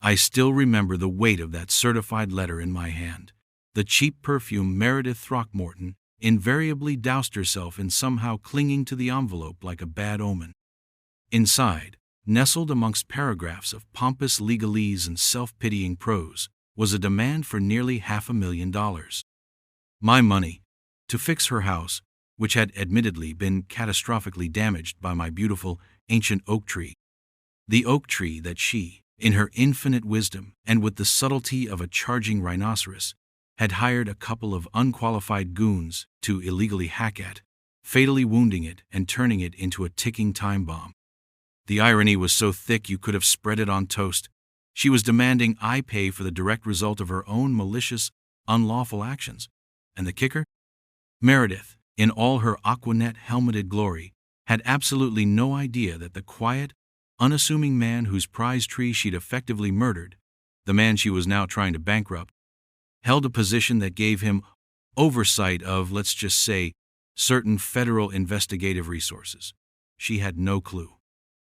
I still remember the weight of that certified letter in my hand. The cheap perfume Meredith Throckmorton invariably doused herself in, somehow clinging to the envelope like a bad omen. Inside, nestled amongst paragraphs of pompous legalese and self-pitying prose, was a demand for nearly $500,000. My money, to fix her house, which had admittedly been catastrophically damaged by my beautiful, ancient oak tree. The oak tree that she, in her infinite wisdom and with the subtlety of a charging rhinoceros, had hired a couple of unqualified goons to illegally hack at, fatally wounding it and turning it into a ticking time bomb. The irony was so thick you could have spread it on toast. She was demanding I pay for the direct result of her own malicious, unlawful actions. And the kicker? Meredith, in all her Aquanet helmeted glory, had absolutely no idea that the quiet, unassuming man whose prize tree she'd effectively murdered, the man she was now trying to bankrupt, held a position that gave him oversight of, let's just say, certain federal investigative resources. She had no clue,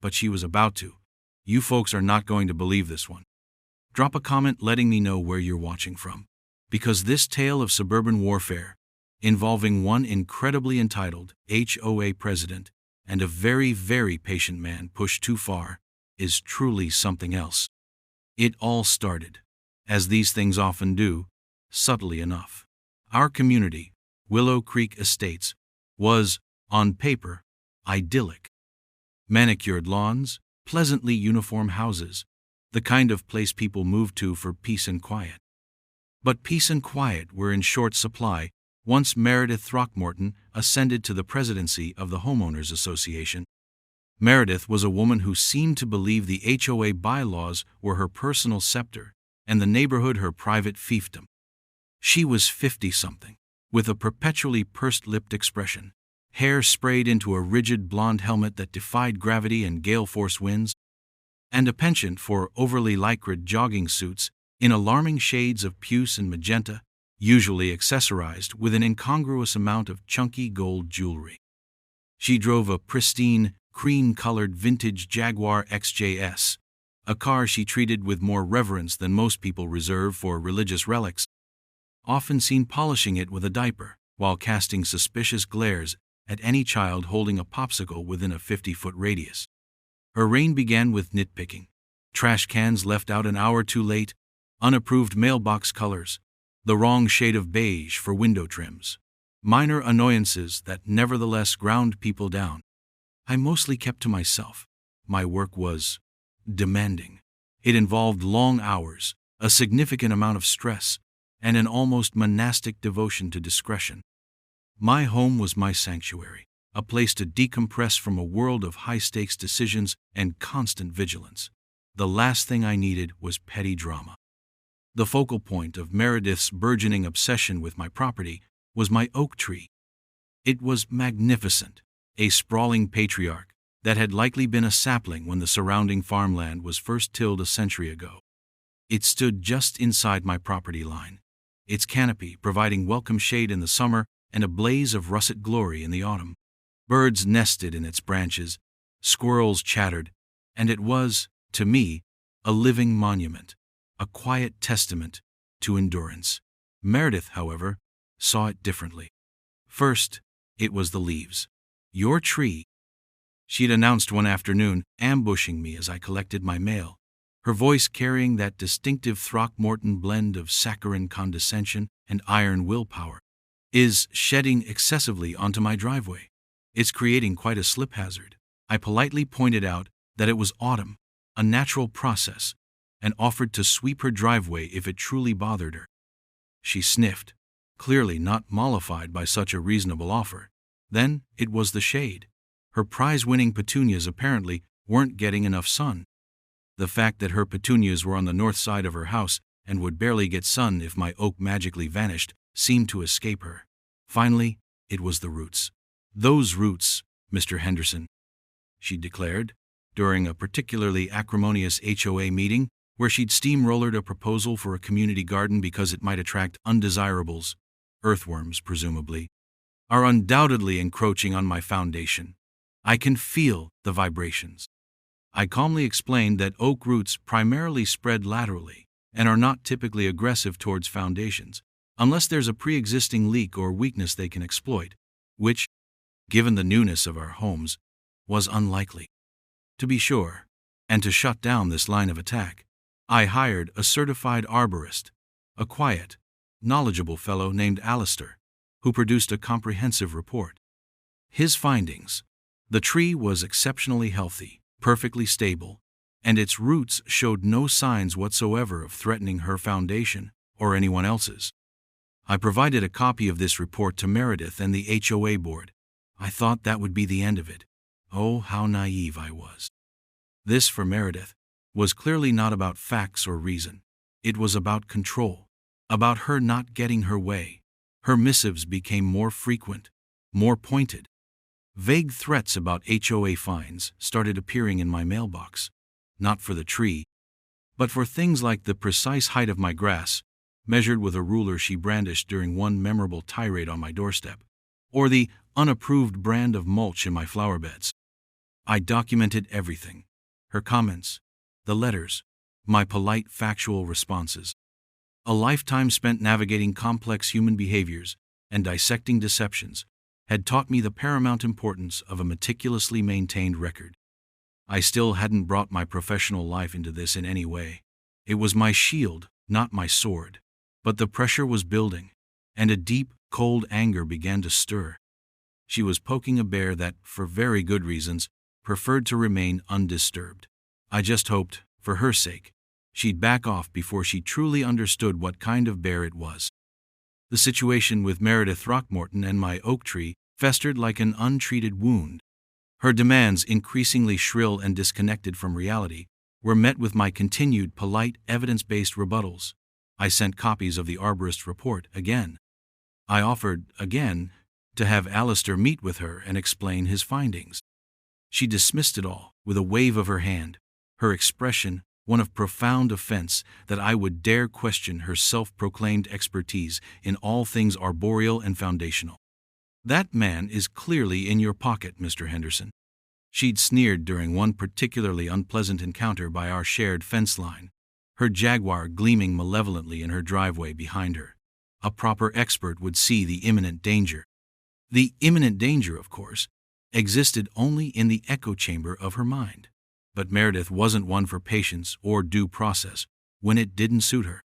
but she was about to. You folks are not going to believe this one. Drop a comment letting me know where you're watching from, because this tale of suburban warfare, involving one incredibly entitled HOA president and a very, very patient man pushed too far, is truly something else. It all started, as these things often do, subtly enough. Our community, Willow Creek Estates, was, on paper, idyllic. Manicured lawns, pleasantly uniform houses, the kind of place people moved to for peace and quiet. But peace and quiet were in short supply once Meredith Throckmorton ascended to the presidency of the Homeowners Association. Meredith was a woman who seemed to believe the HOA bylaws were her personal scepter and the neighborhood her private fiefdom. She was 50-something, with a perpetually pursed-lipped expression, hair sprayed into a rigid blonde helmet that defied gravity and gale-force winds, and a penchant for overly lycra jogging suits in alarming shades of puce and magenta, usually accessorized with an incongruous amount of chunky gold jewelry. She drove a pristine, cream-colored vintage Jaguar XJS, a car she treated with more reverence than most people reserve for religious relics, often seen polishing it with a diaper while casting suspicious glares at any child holding a popsicle within a 50-foot radius. Her reign began with nitpicking, trash cans left out an hour too late, unapproved mailbox colors, the wrong shade of beige for window trims, minor annoyances that nevertheless ground people down. I mostly kept to myself. My work was demanding. It involved long hours, a significant amount of stress, and an almost monastic devotion to discretion. My home was my sanctuary, a place to decompress from a world of high-stakes decisions and constant vigilance. The last thing I needed was petty drama. The focal point of Meredith's burgeoning obsession with my property was my oak tree. It was magnificent, a sprawling patriarch that had likely been a sapling when the surrounding farmland was first tilled a century ago. It stood just inside my property line, its canopy providing welcome shade in the summer and a blaze of russet glory in the autumn. Birds nested in its branches, squirrels chattered, and it was, to me, a living monument, a quiet testament to endurance. Meredith, however, saw it differently. First, it was the leaves. "Your tree," she'd announced one afternoon, ambushing me as I collected my mail, her voice carrying that distinctive Throckmorton blend of saccharine condescension and iron willpower, "is shedding excessively onto my driveway. It's creating quite a slip hazard." I politely pointed out that it was autumn, a natural process, and offered to sweep her driveway if it truly bothered her. She sniffed, clearly not mollified by such a reasonable offer. Then it was the shade. Her prize-winning petunias apparently weren't getting enough sun. The fact that her petunias were on the north side of her house and would barely get sun if my oak magically vanished seemed to escape her. Finally, it was the roots. "Those roots, Mr. Henderson," she declared, during a particularly acrimonious HOA meeting where she'd steamrollered a proposal for a community garden because it might attract undesirables, earthworms presumably, "are undoubtedly encroaching on my foundation. I can feel the vibrations." I calmly explained that oak roots primarily spread laterally and are not typically aggressive towards foundations, unless there's a pre-existing leak or weakness they can exploit, which, given the newness of our homes, was unlikely. To be sure, and to shut down this line of attack, I hired a certified arborist, a quiet, knowledgeable fellow named Alistair, who produced a comprehensive report. His findings: the tree was exceptionally healthy, perfectly stable, and its roots showed no signs whatsoever of threatening her foundation or anyone else's. I provided a copy of this report to Meredith and the HOA board. I thought that would be the end of it. Oh, how naive I was. This, for Meredith, was clearly not about facts or reason. It was about control, about her not getting her way. Her missives became more frequent, more pointed. Vague threats about HOA fines started appearing in my mailbox, not for the tree, but for things like the precise height of my grass, measured with a ruler she brandished during one memorable tirade on my doorstep, or the unapproved brand of mulch in my flower beds. I documented everything: her comments, the letters, my polite factual responses. A lifetime spent navigating complex human behaviors and dissecting deceptions had taught me the paramount importance of a meticulously maintained record. I still hadn't brought my professional life into this in any way. It was my shield, not my sword. But the pressure was building, and a deep, cold anger began to stir. She was poking a bear that, for very good reasons, preferred to remain undisturbed. I just hoped, for her sake, she'd back off before she truly understood what kind of bear it was. The situation with Meredith Throckmorton and my oak tree festered like an untreated wound. Her demands, increasingly shrill and disconnected from reality, were met with my continued polite, evidence-based rebuttals. I sent copies of the arborist's report again. I offered, again, to have Alistair meet with her and explain his findings. She dismissed it all with a wave of her hand, her expression one of profound offense that I would dare question her self-proclaimed expertise in all things arboreal and foundational. "That man is clearly in your pocket, Mr. Henderson," she'd sneered during one particularly unpleasant encounter by our shared fence line, her Jaguar gleaming malevolently in her driveway behind her. A proper expert would see the imminent danger. The imminent danger, of course, existed only in the echo chamber of her mind. But Meredith wasn't one for patience or due process when it didn't suit her.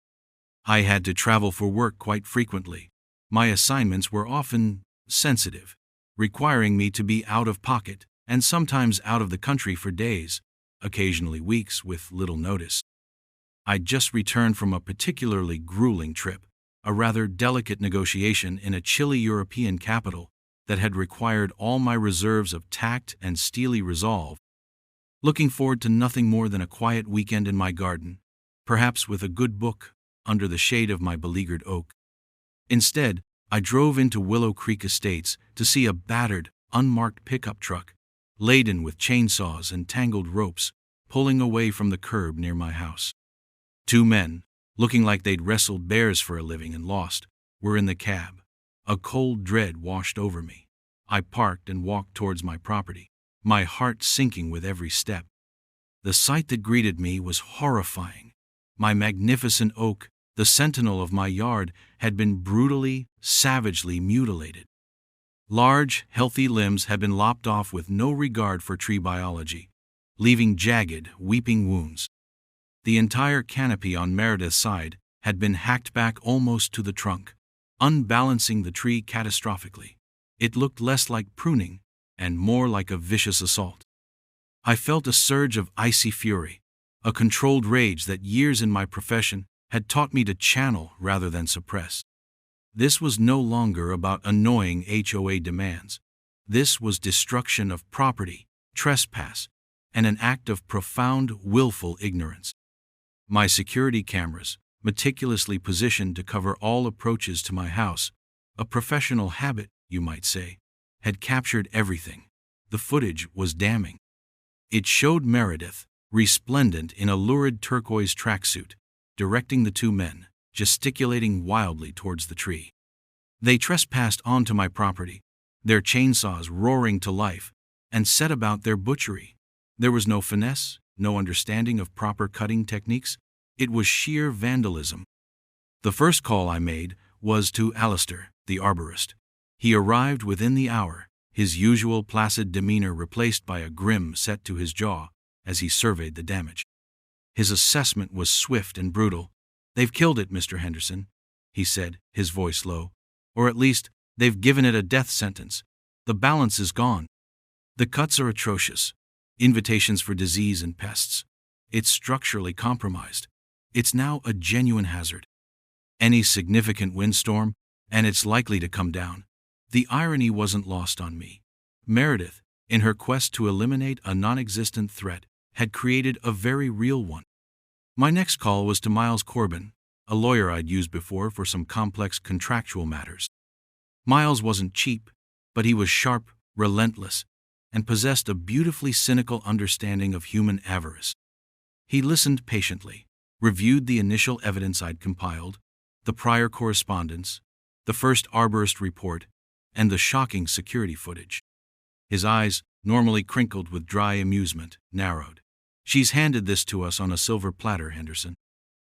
I had to travel for work quite frequently. My assignments were often sensitive, requiring me to be out of pocket and sometimes out of the country for days, occasionally weeks, with little notice. I'd just returned from a particularly grueling trip, a rather delicate negotiation in a chilly European capital that had required all my reserves of tact and steely resolve, looking forward to nothing more than a quiet weekend in my garden, perhaps with a good book under the shade of my beleaguered oak. Instead, I drove into Willow Creek Estates to see a battered, unmarked pickup truck, laden with chainsaws and tangled ropes, pulling away from the curb near my house. Two men, looking like they'd wrestled bears for a living and lost, were in the cab. A cold dread washed over me. I parked and walked towards my property, my heart sinking with every step. The sight that greeted me was horrifying. My magnificent oak, the sentinel of my yard, had been brutally, savagely mutilated. Large, healthy limbs had been lopped off with no regard for tree biology, leaving jagged, weeping wounds. The entire canopy on Meredith's side had been hacked back almost to the trunk, unbalancing the tree catastrophically. It looked less like pruning and more like a vicious assault. I felt a surge of icy fury, a controlled rage that years in my profession had taught me to channel rather than suppress. This was no longer about annoying HOA demands. This was destruction of property, trespass, and an act of profound, willful ignorance. My security cameras, meticulously positioned to cover all approaches to my house, a professional habit, you might say, had captured everything. The footage was damning. It showed Meredith, resplendent in a lurid turquoise tracksuit, directing the two men, gesticulating wildly towards the tree. They trespassed onto my property, their chainsaws roaring to life, and set about their butchery. There was no finesse, no understanding of proper cutting techniques. It was sheer vandalism. The first call I made was to Alistair, the arborist. He arrived within the hour, his usual placid demeanor replaced by a grim set to his jaw as he surveyed the damage. His assessment was swift and brutal. "They've killed it, Mr. Henderson," he said, his voice low. "Or at least, they've given it a death sentence. The balance is gone. The cuts are atrocious. Invitations for disease and pests. It's structurally compromised. It's now a genuine hazard. Any significant windstorm, and it's likely to come down." The irony wasn't lost on me. Meredith, in her quest to eliminate a non-existent threat, had created a very real one. My next call was to Miles Corbin, a lawyer I'd used before for some complex contractual matters. Miles wasn't cheap, but he was sharp, relentless, and possessed a beautifully cynical understanding of human avarice. He listened patiently, reviewed the initial evidence I'd compiled, the prior correspondence, the first arborist report, and the shocking security footage. His eyes, normally crinkled with dry amusement, narrowed. "She's handed this to us on a silver platter, Henderson,"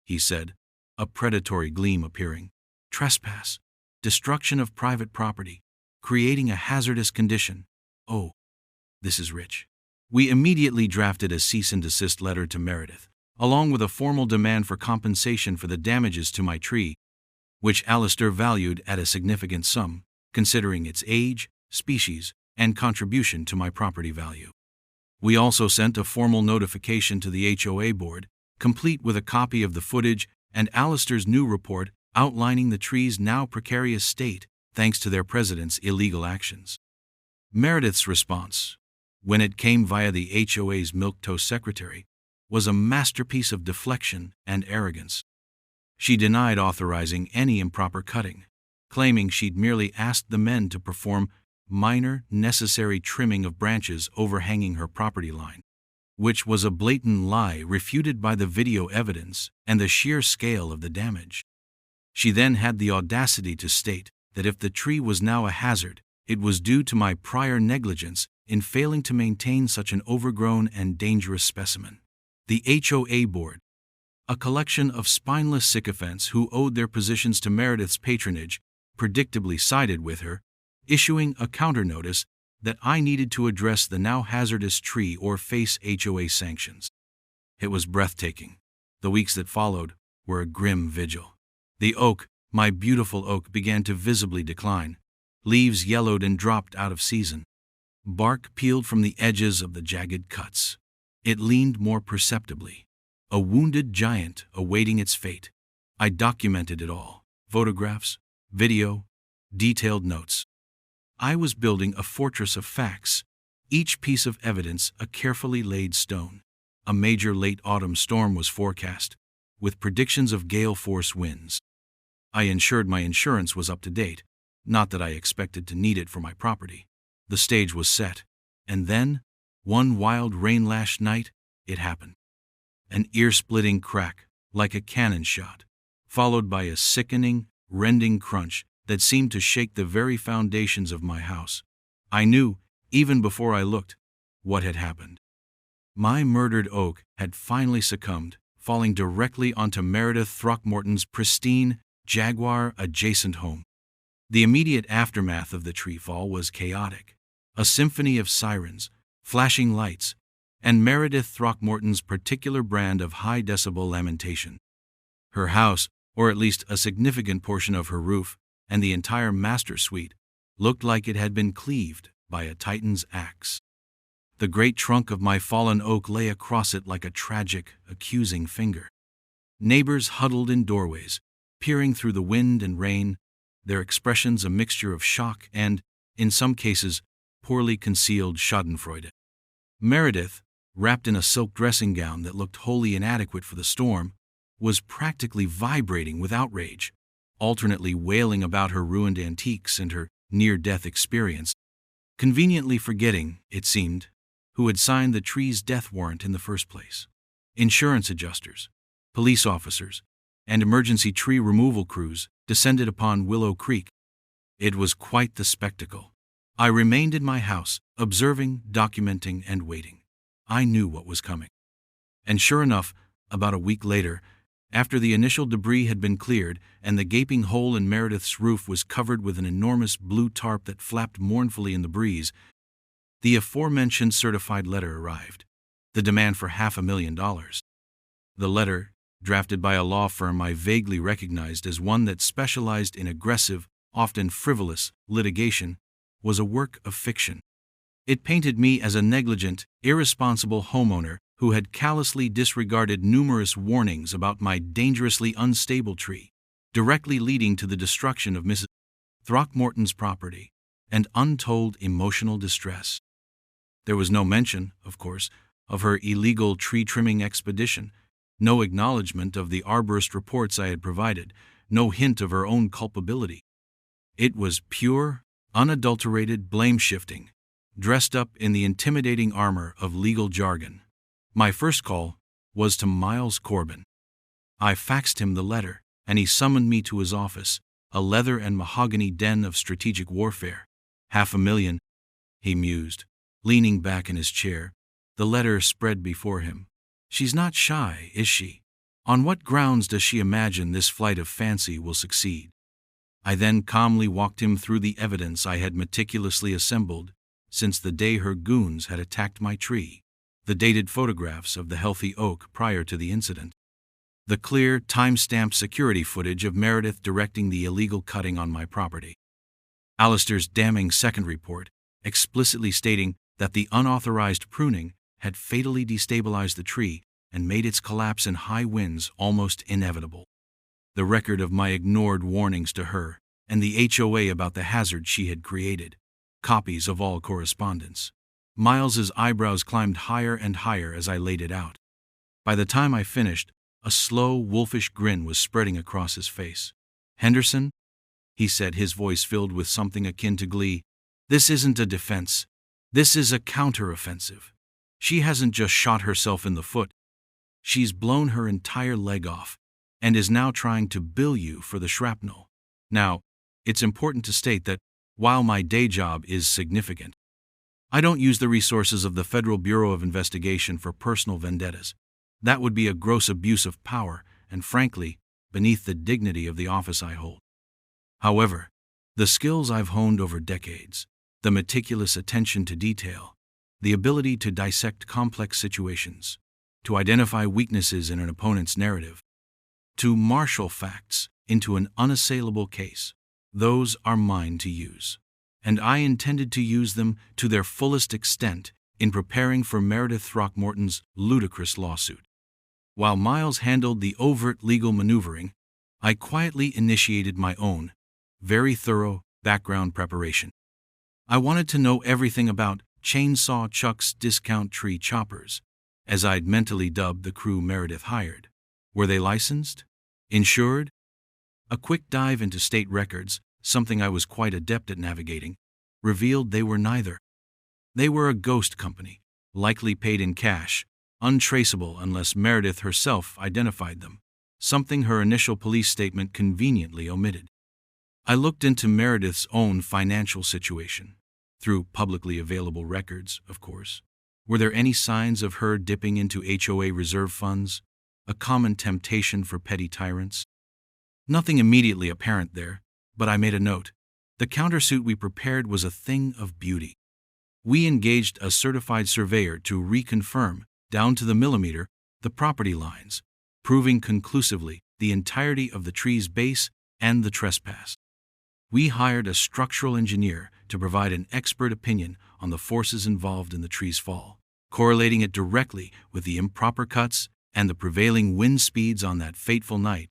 he said, a predatory gleam appearing. "Trespass, destruction of private property, creating a hazardous condition. Oh, this is rich." We immediately drafted a cease and desist letter to Meredith, along with a formal demand for compensation for the damages to my tree, which Alistair valued at a significant sum, considering its age, species, and contribution to my property value. We also sent a formal notification to the HOA board, complete with a copy of the footage and Alistair's new report outlining the tree's now precarious state thanks to their president's illegal actions. Meredith's response, when it came via the HOA's milquetoast secretary, was a masterpiece of deflection and arrogance. She denied authorizing any improper cutting, claiming she'd merely asked the men to perform minor, necessary trimming of branches overhanging her property line, which was a blatant lie refuted by the video evidence and the sheer scale of the damage. She then had the audacity to state that if the tree was now a hazard, it was due to my prior negligence in failing to maintain such an overgrown and dangerous specimen. The HOA board, a collection of spineless sycophants who owed their positions to Meredith's patronage, predictably sided with her, issuing a counter-notice that I needed to address the now hazardous tree or face HOA sanctions. It was breathtaking. The weeks that followed were a grim vigil. The oak, my beautiful oak, began to visibly decline. Leaves yellowed and dropped out of season. Bark peeled from the edges of the jagged cuts. It leaned more perceptibly, a wounded giant awaiting its fate. I documented it all. Photographs, video, detailed notes. I was building a fortress of facts, each piece of evidence a carefully laid stone. A major late autumn storm was forecast, with predictions of gale-force winds. I ensured my insurance was up to date, not that I expected to need it for my property. The stage was set, and then, one wild rain-lashed night, it happened. An ear-splitting crack, like a cannon shot, followed by a sickening, rending crunch that seemed to shake the very foundations of my house. I knew, even before I looked, what had happened. My murdered oak had finally succumbed, falling directly onto Meredith Throckmorton's pristine, Jaguar-adjacent home. The immediate aftermath of the tree fall was chaotic. A symphony of sirens, flashing lights, and Meredith Throckmorton's particular brand of high-decibel lamentation. Her house, or at least a significant portion of her roof, and the entire master suite, looked like it had been cleaved by a titan's axe. The great trunk of my fallen oak lay across it like a tragic, accusing finger. Neighbors huddled in doorways, peering through the wind and rain, their expressions a mixture of shock and, in some cases, poorly concealed schadenfreude. Meredith, wrapped in a silk dressing gown that looked wholly inadequate for the storm, was practically vibrating with outrage, alternately wailing about her ruined antiques and her near-death experience, conveniently forgetting, it seemed, who had signed the tree's death warrant in the first place. Insurance adjusters, police officers, and emergency tree removal crews descended upon Willow Creek. It was quite the spectacle. I remained in my house, observing, documenting, and waiting. I knew what was coming. And sure enough, about a week later, after the initial debris had been cleared and the gaping hole in Meredith's roof was covered with an enormous blue tarp that flapped mournfully in the breeze, the aforementioned certified letter arrived. The demand for $500,000. The letter, drafted by a law firm I vaguely recognized as one that specialized in aggressive, often frivolous, litigation, was a work of fiction. It painted me as a negligent, irresponsible homeowner who had callously disregarded numerous warnings about my dangerously unstable tree, directly leading to the destruction of Mrs. Throckmorton's property, and untold emotional distress. There was no mention, of course, of her illegal tree-trimming expedition, no acknowledgement of the arborist reports I had provided, no hint of her own culpability. It was pure, unadulterated blame-shifting, dressed up in the intimidating armor of legal jargon. My first call was to Miles Corbin. I faxed him the letter, and he summoned me to his office, a leather and mahogany den of strategic warfare. $500,000, he mused, leaning back in his chair, the letter spread before him. She's not shy, is she? On what grounds does she imagine this flight of fancy will succeed? I then calmly walked him through the evidence I had meticulously assembled since the day her goons had attacked my tree, the dated photographs of the healthy oak prior to the incident, the clear, time-stamped security footage of Meredith directing the illegal cutting on my property, Alistair's damning second report, explicitly stating that the unauthorized pruning had fatally destabilized the tree and made its collapse in high winds almost inevitable, the record of my ignored warnings to her, and the HOA about the hazard she had created, copies of all correspondence. Miles's eyebrows climbed higher and higher as I laid it out. By the time I finished, a slow, wolfish grin was spreading across his face. "Henderson," he said, his voice filled with something akin to glee, "this isn't a defense. This is a counteroffensive. She hasn't just shot herself in the foot. She's blown her entire leg off and is now trying to bill you for the shrapnel. Now, it's important to state that, while my day job is significant, I don't use the resources of the Federal Bureau of Investigation for personal vendettas. That would be a gross abuse of power and, frankly, beneath the dignity of the office I hold. However, the skills I've honed over decades, the meticulous attention to detail, the ability to dissect complex situations, to identify weaknesses in an opponent's narrative, to marshal facts into an unassailable case, those are mine to use. And I intended to use them to their fullest extent in preparing for Meredith Throckmorton's ludicrous lawsuit. While Miles handled the overt legal maneuvering, I quietly initiated my own, very thorough, background preparation. I wanted to know everything about Chainsaw Chuck's discount tree choppers, as I'd mentally dubbed the crew Meredith hired. Were they licensed? Insured? A quick dive into state records, something I was quite adept at navigating, revealed they were neither. They were a ghost company, likely paid in cash, untraceable unless Meredith herself identified them, something her initial police statement conveniently omitted. I looked into Meredith's own financial situation, through publicly available records, of course. Were there any signs of her dipping into HOA reserve funds, a common temptation for petty tyrants? Nothing immediately apparent there, but I made a note. The countersuit we prepared was a thing of beauty. We engaged a certified surveyor to reconfirm, down to the millimeter, the property lines, proving conclusively the entirety of the tree's base and the trespass. We hired a structural engineer to provide an expert opinion on the forces involved in the tree's fall, correlating it directly with the improper cuts and the prevailing wind speeds on that fateful night,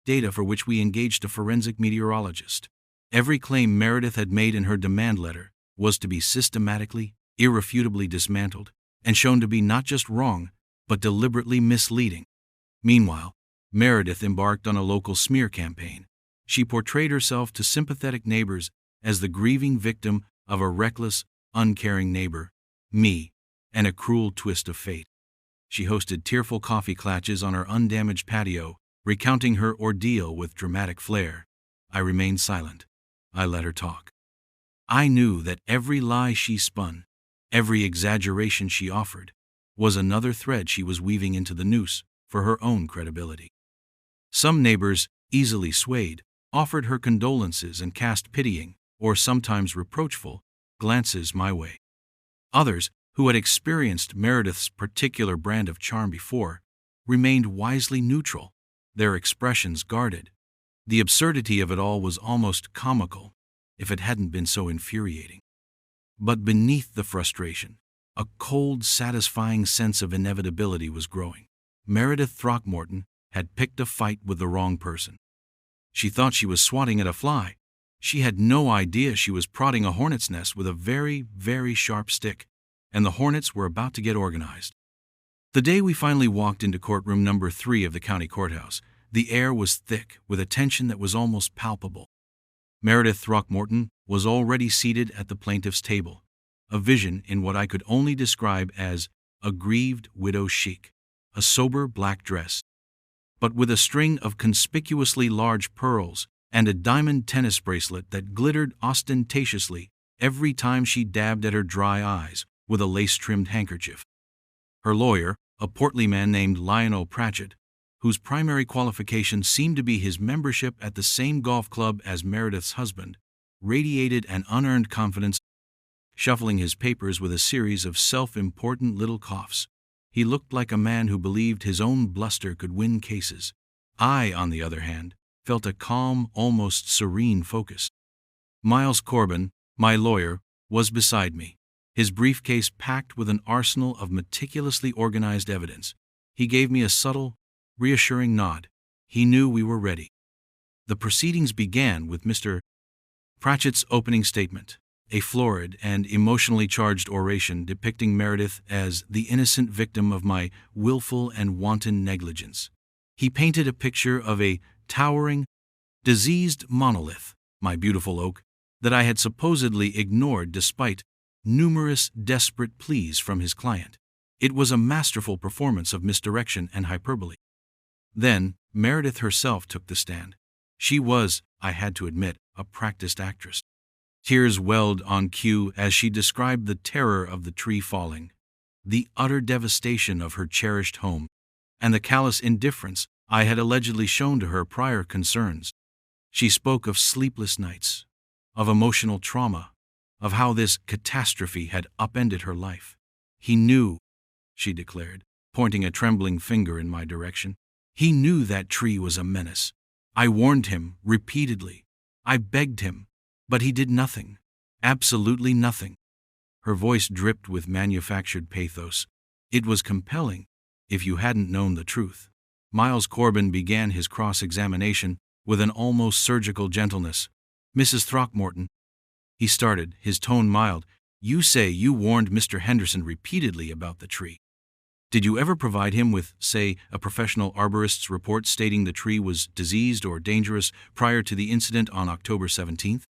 data for which we engaged a forensic meteorologist. Every claim Meredith had made in her demand letter was to be systematically, irrefutably dismantled and shown to be not just wrong, but deliberately misleading. Meanwhile, Meredith embarked on a local smear campaign. She portrayed herself to sympathetic neighbors as the grieving victim of a reckless, uncaring neighbor, me, and a cruel twist of fate. She hosted tearful coffee klatches on her undamaged patio, recounting her ordeal with dramatic flair. I remained silent. I let her talk. I knew that every lie she spun, every exaggeration she offered, was another thread she was weaving into the noose for her own credibility. Some neighbors, easily swayed, offered her condolences and cast pitying, or sometimes reproachful, glances my way. Others, who had experienced Meredith's particular brand of charm before, remained wisely neutral, their expressions guarded. The absurdity of it all was almost comical, if it hadn't been so infuriating. But beneath the frustration, a cold, satisfying sense of inevitability was growing. Meredith Throckmorton had picked a fight with the wrong person. She thought she was swatting at a fly. She had no idea she was prodding a hornet's nest with a very, very sharp stick, and the hornets were about to get organized. The day we finally walked into courtroom number 3 of the county courthouse, the air was thick with a tension that was almost palpable. Meredith Throckmorton was already seated at the plaintiff's table, a vision in what I could only describe as a grieved widow chic, a sober black dress, but with a string of conspicuously large pearls and a diamond tennis bracelet that glittered ostentatiously every time she dabbed at her dry eyes with a lace-trimmed handkerchief. Her lawyer, a portly man named Lionel Pratchett, whose primary qualification seemed to be his membership at the same golf club as Meredith's husband, radiated an unearned confidence, shuffling his papers with a series of self-important little coughs. He looked like a man who believed his own bluster could win cases. I, on the other hand, felt a calm, almost serene focus. Miles Corbin, my lawyer, was beside me, his briefcase packed with an arsenal of meticulously organized evidence. He gave me a subtle, reassuring nod. He knew we were ready. The proceedings began with Mr. Pratchett's opening statement, a florid and emotionally charged oration depicting Meredith as the innocent victim of my willful and wanton negligence. He painted a picture of a towering, diseased monolith, my beautiful oak, that I had supposedly ignored despite numerous desperate pleas from his client. It was a masterful performance of misdirection and hyperbole. Then, Meredith herself took the stand. She was, I had to admit, a practiced actress. Tears welled on cue as she described the terror of the tree falling, the utter devastation of her cherished home, and the callous indifference I had allegedly shown to her prior concerns. She spoke of sleepless nights, of emotional trauma, of how this catastrophe had upended her life. He knew, she declared, pointing a trembling finger in my direction. He knew that tree was a menace. I warned him repeatedly. I begged him, but he did nothing. Absolutely nothing. Her voice dripped with manufactured pathos. It was compelling, if you hadn't known the truth. Miles Corbin began his cross-examination with an almost surgical gentleness. Mrs. Throckmorton, he started, his tone mild, you say you warned Mr. Henderson repeatedly about the tree. Did you ever provide him with, say, a professional arborist's report stating the tree was diseased or dangerous prior to the incident on October 17th?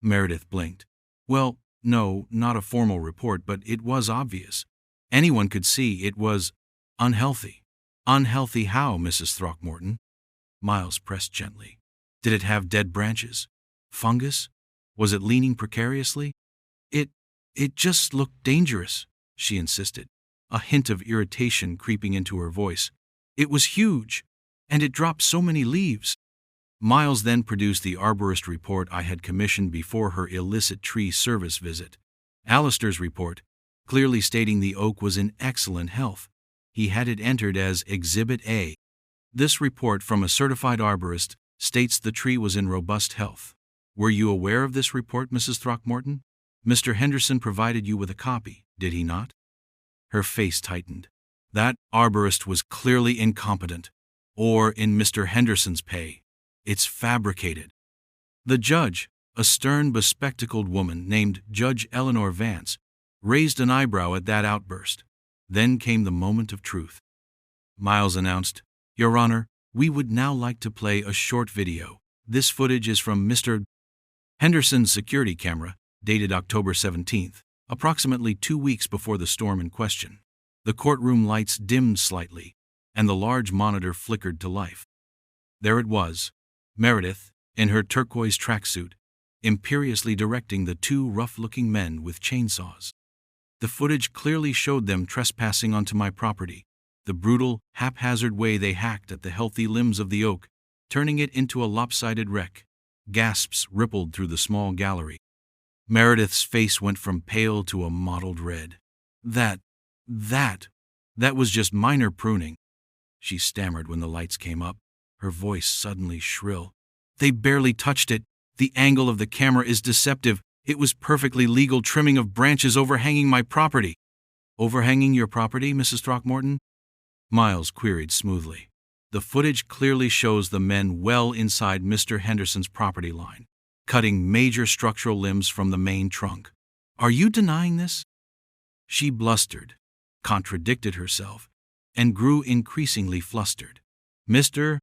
Meredith blinked. Well, no, not a formal report, but it was obvious. Anyone could see it was unhealthy. Unhealthy how, Mrs. Throckmorton? Miles pressed gently. Did it have dead branches? Fungus? Was it leaning precariously? It just looked dangerous, she insisted, a hint of irritation creeping into her voice. It was huge, and it dropped so many leaves. Miles then produced the arborist report I had commissioned before her illicit tree service visit. Alistair's report, clearly stating the oak was in excellent health. He had it entered as Exhibit A. This report from a certified arborist states the tree was in robust health. Were you aware of this report, Mrs. Throckmorton? Mr. Henderson provided you with a copy, did he not? Her face tightened. That arborist was clearly incompetent, or in Mr. Henderson's pay. It's fabricated. The judge, a stern, bespectacled woman named Judge Eleanor Vance, raised an eyebrow at that outburst. Then came the moment of truth. Miles announced, Your Honor, we would now like to play a short video. This footage is from Mr. Henderson's security camera, dated October 17th, approximately 2 weeks before the storm in question. The courtroom lights dimmed slightly, and the large monitor flickered to life. There it was, Meredith, in her turquoise tracksuit, imperiously directing the two rough-looking men with chainsaws. The footage clearly showed them trespassing onto my property, the brutal, haphazard way they hacked at the healthy limbs of the oak, turning it into a lopsided wreck. Gasps rippled through the small gallery. Meredith's face went from pale to a mottled red. That was just minor pruning, she stammered when the lights came up, her voice suddenly shrill. They barely touched it. The angle of the camera is deceptive. It was perfectly legal trimming of branches overhanging my property. Overhanging your property, Mrs. Throckmorton? Miles queried smoothly. The footage clearly shows the men well inside Mr. Henderson's property line, cutting major structural limbs from the main trunk. Are you denying this? She blustered, contradicted herself, and grew increasingly flustered. Mr.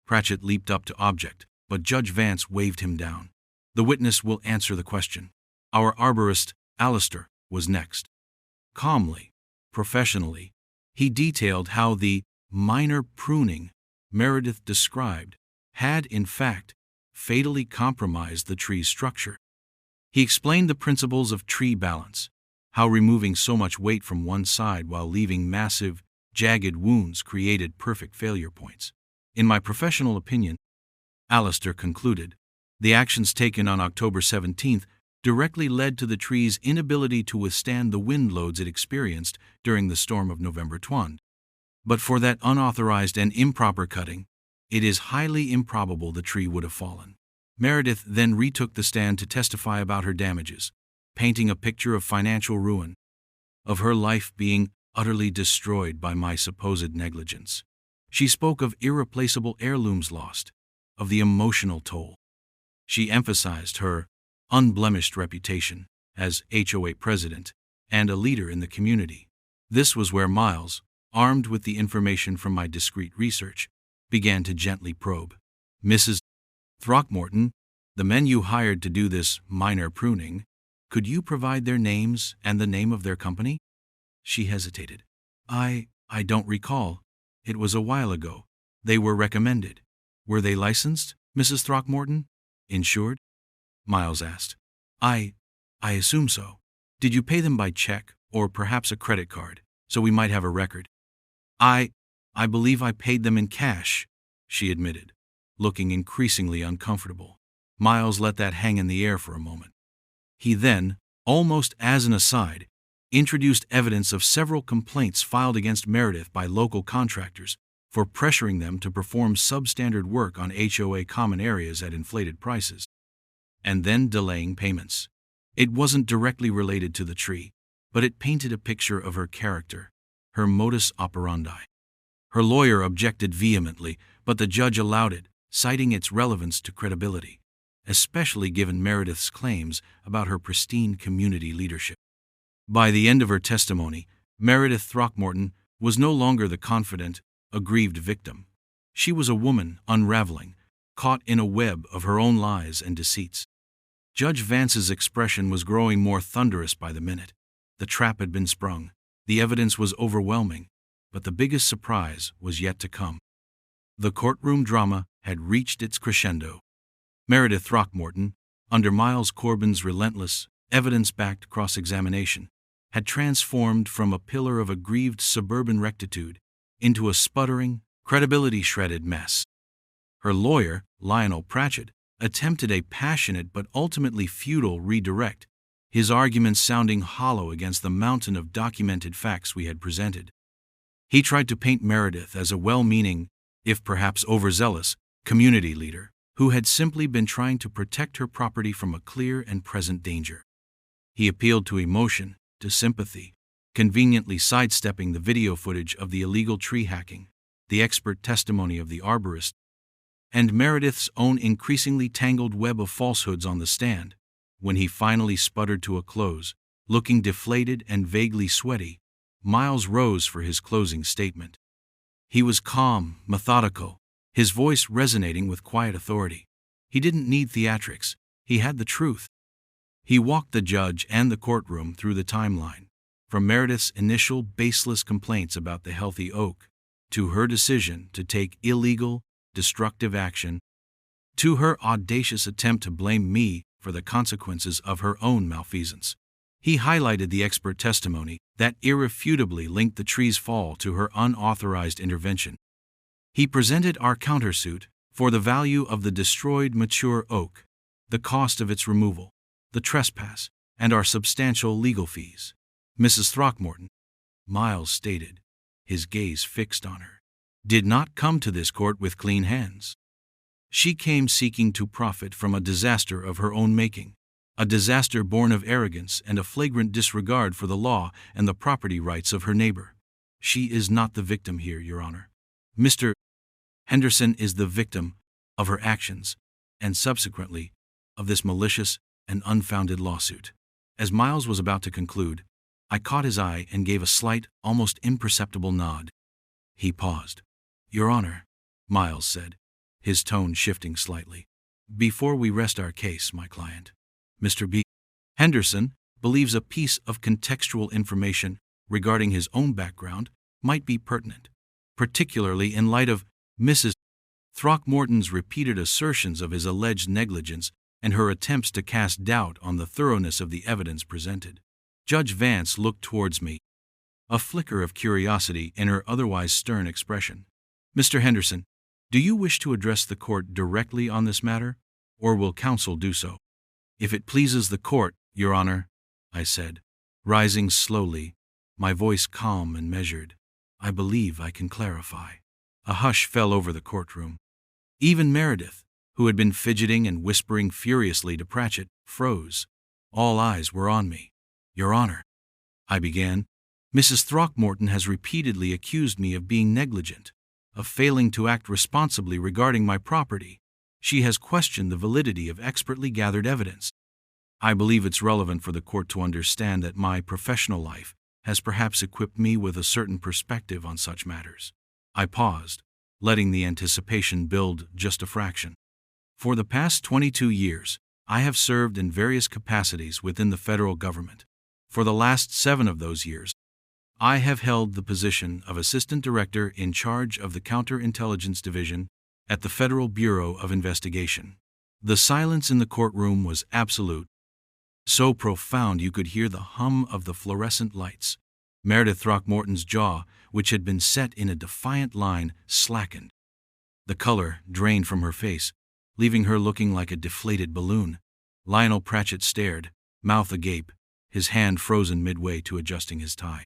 Pratchett leaped up to object, but Judge Vance waved him down. The witness will answer the question. Our arborist, Alistair, was next. Calmly, professionally, he detailed how the minor pruning Meredith described had, in fact, fatally compromised the tree's structure. He explained the principles of tree balance, how removing so much weight from one side while leaving massive, jagged wounds created perfect failure points. In my professional opinion, Alistair concluded, the actions taken on October 17th directly led to the tree's inability to withstand the wind loads it experienced during the storm of November 20. But for that unauthorized and improper cutting, it is highly improbable the tree would have fallen. Meredith then retook the stand to testify about her damages, painting a picture of financial ruin, of her life being utterly destroyed by my supposed negligence. She spoke of irreplaceable heirlooms lost, of the emotional toll. She emphasized her unblemished reputation as HOA president and a leader in the community. This was where Miles, armed with the information from my discreet research, began to gently probe. Mrs. Throckmorton, the men you hired to do this minor pruning, could you provide their names and the name of their company? She hesitated. I don't recall. It was a while ago. They were recommended. Were they licensed, Mrs. Throckmorton? Insured? Miles asked. I assume so. Did you pay them by check or perhaps a credit card, so we might have a record? I believe I paid them in cash, she admitted, looking increasingly uncomfortable. Miles let that hang in the air for a moment. He then, almost as an aside, introduced evidence of several complaints filed against Meredith by local contractors for pressuring them to perform substandard work on HOA common areas at inflated prices, and then delaying payments. It wasn't directly related to the tree, but it painted a picture of her character, her modus operandi. Her lawyer objected vehemently, but the judge allowed it, citing its relevance to credibility, especially given Meredith's claims about her pristine community leadership. By the end of her testimony, Meredith Throckmorton was no longer the confident, aggrieved victim. She was a woman unraveling, caught in a web of her own lies and deceits. Judge Vance's expression was growing more thunderous by the minute. The trap had been sprung. The evidence was overwhelming, but the biggest surprise was yet to come. The courtroom drama had reached its crescendo. Meredith Throckmorton, under Miles Corbin's relentless, evidence-backed cross-examination, had transformed from a pillar of aggrieved suburban rectitude into a sputtering, credibility-shredded mess. Her lawyer, Lionel Pratchett, attempted a passionate but ultimately futile redirect, his arguments sounding hollow against the mountain of documented facts we had presented. He tried to paint Meredith as a well-meaning, if perhaps overzealous, community leader who had simply been trying to protect her property from a clear and present danger. He appealed to emotion, to sympathy, conveniently sidestepping the video footage of the illegal tree hacking, the expert testimony of the arborist, and Meredith's own increasingly tangled web of falsehoods on the stand. When he finally sputtered to a close, looking deflated and vaguely sweaty, Miles rose for his closing statement. He was calm, methodical, his voice resonating with quiet authority. He didn't need theatrics, he had the truth. He walked the judge and the courtroom through the timeline, from Meredith's initial baseless complaints about the healthy oak, to her decision to take illegal, destructive action, to her audacious attempt to blame me for the consequences of her own malfeasance. He highlighted the expert testimony that irrefutably linked the tree's fall to her unauthorized intervention. He presented our countersuit for the value of the destroyed mature oak, the cost of its removal, the trespass, and our substantial legal fees. Mrs. Throckmorton, Miles stated, his gaze fixed on her, did not come to this court with clean hands. She came seeking to profit from a disaster of her own making, a disaster born of arrogance and a flagrant disregard for the law and the property rights of her neighbor. She is not the victim here, Your Honor. Mr. Henderson is the victim of her actions, and subsequently, of this malicious and unfounded lawsuit. As Miles was about to conclude, I caught his eye and gave a slight, almost imperceptible nod. He paused. Your Honor, Miles said, his tone shifting slightly. Before we rest our case, my client, Mr. B. Henderson, believes a piece of contextual information regarding his own background might be pertinent, particularly in light of Mrs. Throckmorton's repeated assertions of his alleged negligence and her attempts to cast doubt on the thoroughness of the evidence presented. Judge Vance looked towards me, a flicker of curiosity in her otherwise stern expression. Mr. Henderson, do you wish to address the court directly on this matter, or will counsel do so? If it pleases the court, Your Honor, I said, rising slowly, my voice calm and measured. I believe I can clarify. A hush fell over the courtroom. Even Meredith, who had been fidgeting and whispering furiously to Pratchett, froze. All eyes were on me. Your Honor, I began, Mrs. Throckmorton has repeatedly accused me of being negligent, of failing to act responsibly regarding my property. She has questioned the validity of expertly gathered evidence. I believe it's relevant for the court to understand that my professional life has perhaps equipped me with a certain perspective on such matters. I paused, letting the anticipation build just a fraction. For the past 22 years, I have served in various capacities within the federal government. For the last 7 of those years, I have held the position of Assistant Director in charge of the Counterintelligence Division at the Federal Bureau of Investigation. The silence in the courtroom was absolute, so profound you could hear the hum of the fluorescent lights. Meredith Throckmorton's jaw, which had been set in a defiant line, slackened. The color drained from her face, leaving her looking like a deflated balloon. Lionel Pratchett stared, mouth agape, his hand frozen midway to adjusting his tie.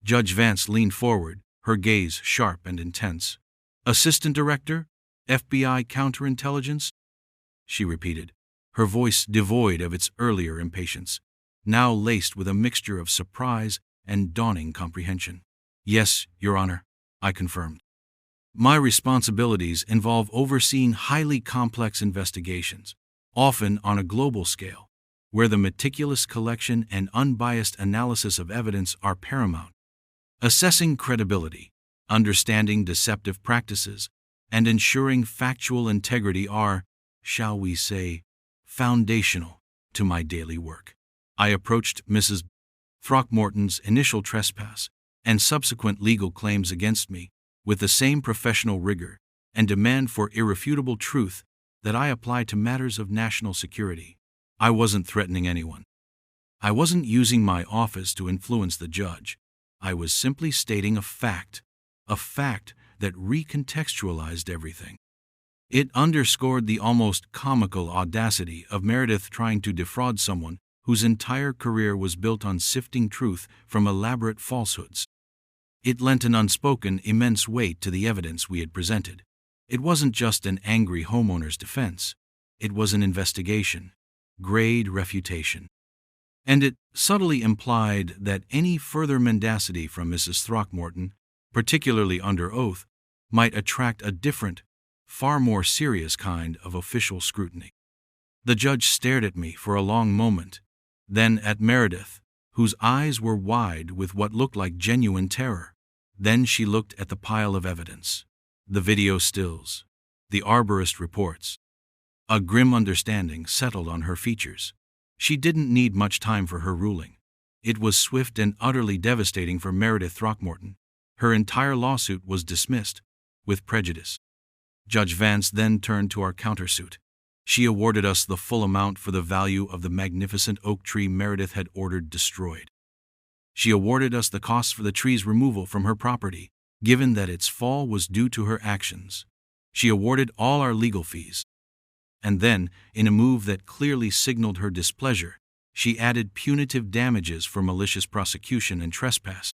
Judge Vance leaned forward, her gaze sharp and intense. Assistant Director, FBI Counterintelligence? She repeated, her voice devoid of its earlier impatience, now laced with a mixture of surprise and dawning comprehension. Yes, Your Honor, I confirmed. My responsibilities involve overseeing highly complex investigations, often on a global scale, where the meticulous collection and unbiased analysis of evidence are paramount. Assessing credibility, understanding deceptive practices, and ensuring factual integrity are, shall we say, foundational to my daily work. I approached Mrs. Throckmorton's initial trespass and subsequent legal claims against me with the same professional rigor and demand for irrefutable truth that I apply to matters of national security. I wasn't threatening anyone. I wasn't using my office to influence the judge. I was simply stating a fact that recontextualized everything. It underscored the almost comical audacity of Meredith trying to defraud someone whose entire career was built on sifting truth from elaborate falsehoods. It lent an unspoken, immense weight to the evidence we had presented. It wasn't just an angry homeowner's defense. It was an investigation, grade refutation. And it subtly implied that any further mendacity from Mrs. Throckmorton, particularly under oath, might attract a different, far more serious kind of official scrutiny. The judge stared at me for a long moment, then at Meredith, whose eyes were wide with what looked like genuine terror. Then she looked at the pile of evidence, the video stills, the arborist reports. A grim understanding settled on her features. She didn't need much time for her ruling. It was swift and utterly devastating for Meredith Throckmorton. Her entire lawsuit was dismissed, with prejudice. Judge Vance then turned to our countersuit. She awarded us the full amount for the value of the magnificent oak tree Meredith had ordered destroyed. She awarded us the costs for the tree's removal from her property, given that its fall was due to her actions. She awarded all our legal fees. And then, in a move that clearly signaled her displeasure, she added punitive damages for malicious prosecution and trespass,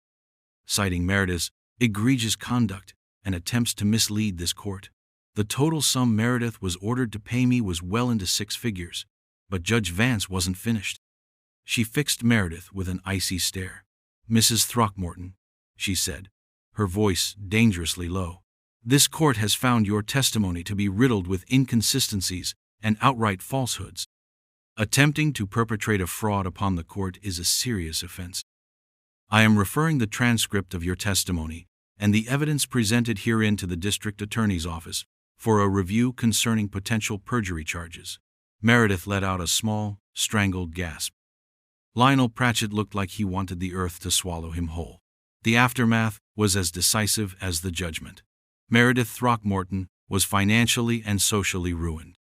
citing Meredith's egregious conduct and attempts to mislead this court. The total sum Meredith was ordered to pay me was well into six figures, but Judge Vance wasn't finished. She fixed Meredith with an icy stare. "Mrs. Throckmorton," she said, her voice dangerously low, "this court has found your testimony to be riddled with inconsistencies and outright falsehoods. Attempting to perpetrate a fraud upon the court is a serious offense. I am referring the transcript of your testimony and the evidence presented herein to the district attorney's office for a review concerning potential perjury charges." Meredith let out a small, strangled gasp. Lionel Pratchett looked like he wanted the earth to swallow him whole. The aftermath was as decisive as the judgment. Meredith Throckmorton was financially and socially ruined.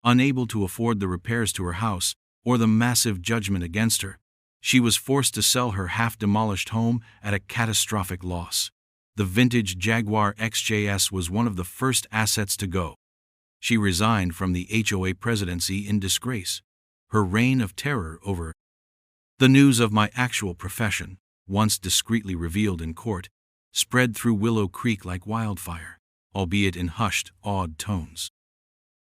Unable to afford the repairs to her house or the massive judgment against her, she was forced to sell her half-demolished home at a catastrophic loss. The vintage Jaguar XJS was one of the first assets to go. She resigned from the HOA presidency in disgrace. Her reign of terror over the news of my actual profession, once discreetly revealed in court, spread through Willow Creek like wildfire, albeit in hushed, awed tones.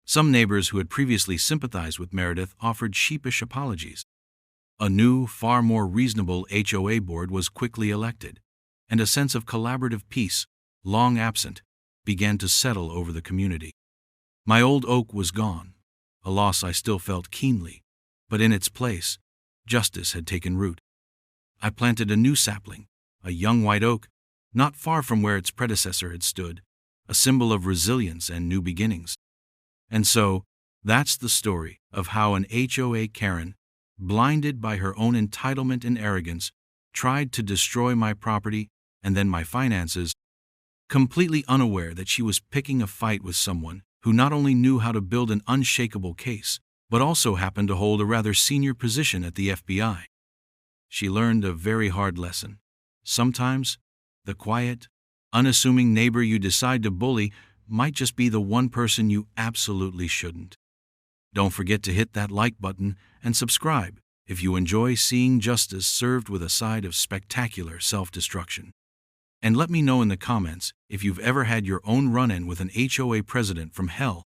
Some neighbors who had previously sympathized with Meredith offered sheepish apologies. A new, far more reasonable HOA board was quickly elected, and a sense of collaborative peace, long absent, began to settle over the community. My old oak was gone, a loss I still felt keenly, but in its place, justice had taken root. I planted a new sapling, a young white oak, not far from where its predecessor had stood, a symbol of resilience and new beginnings. And so, that's the story of how an HOA Karen, blinded by her own entitlement and arrogance, tried to destroy my property and then my finances, completely unaware that she was picking a fight with someone who not only knew how to build an unshakable case, but also happened to hold a rather senior position at the FBI. She learned a very hard lesson. Sometimes, the quiet, unassuming neighbor you decide to bully might just be the one person you absolutely shouldn't. Don't forget to hit that like button and subscribe if you enjoy seeing justice served with a side of spectacular self-destruction. And let me know in the comments if you've ever had your own run-in with an HOA president from hell